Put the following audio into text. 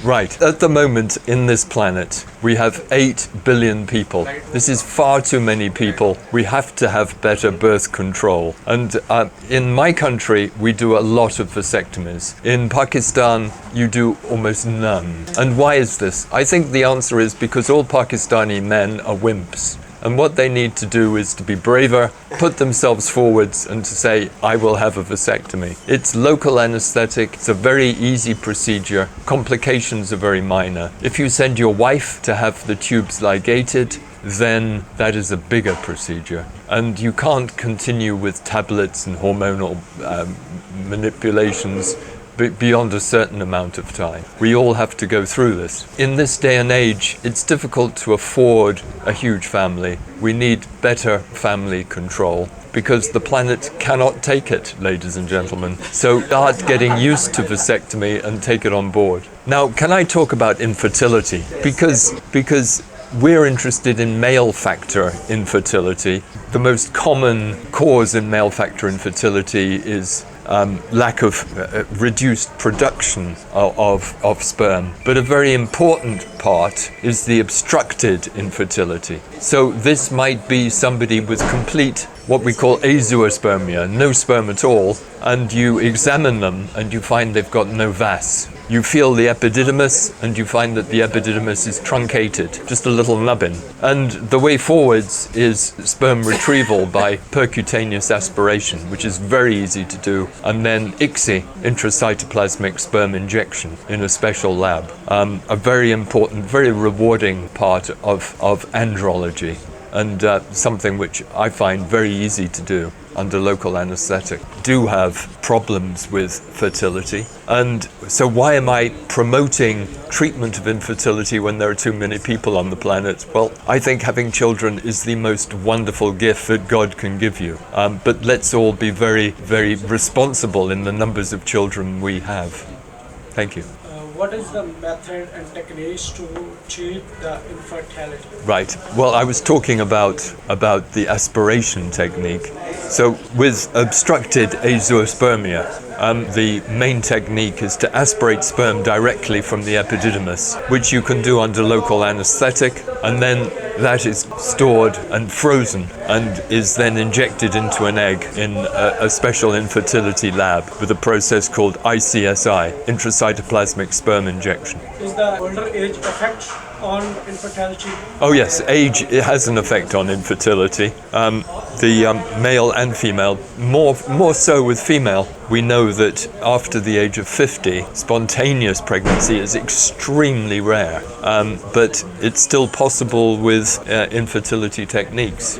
Right. At the moment in this planet, we have 8 billion people. This is far too many people. We have to have better birth control. And in my country, we do a lot of vasectomies. In Pakistan, you do almost none. And why is this? I think the answer is because all Pakistani men are wimps. And what they need to do is to be braver, put themselves forwards and to say, I will have a vasectomy. It's local anesthetic, it's a very easy procedure, complications are very minor. If you send your wife to have the tubes ligated, then that is a bigger procedure. And you can't continue with tablets and hormonal manipulations beyond a certain amount of time. We all have to go through this. In this day and age, it's difficult to afford a huge family. We need better family control because the planet cannot take it, ladies and gentlemen. So start getting used to vasectomy and take it on board. Now, can I talk about infertility? Because we're interested in male factor infertility. The most common cause in male factor infertility is lack of reduced production of sperm. But a very important part is the obstructed infertility. So this might be somebody with complete, what we call azoospermia, no sperm at all, and you examine them and you find they've got no vas. You feel the epididymis and you find that the epididymis is truncated, just a little nubbin. And the way forwards is sperm retrieval by percutaneous aspiration, which is very easy to do, and then ICSI, intracytoplasmic sperm injection, in a special lab. A very important, very rewarding part of andrology, and something which I find very easy to do under local anesthetic. Do have problems with fertility, and so why am I promoting treatment of infertility when there are too many people on the planet? Well, I think having children is the most wonderful gift that God can give you, but let's all be very, very responsible in the numbers of children we have. Thank you. What is the method and techniques to treat the infertility? Right. Well, I was talking about the aspiration technique. So with obstructed azoospermia, the main technique is to aspirate sperm directly from the epididymis, which you can do under local anesthetic, and then that is stored and frozen and is then injected into an egg in a special infertility lab with a process called ICSI, intracytoplasmic sperm injection. Is the older age affect on infertility? Oh yes, age it has an effect on infertility. The male and female, more so with female. We know that after the age of 50, spontaneous pregnancy is extremely rare, but it's still possible with infertility techniques.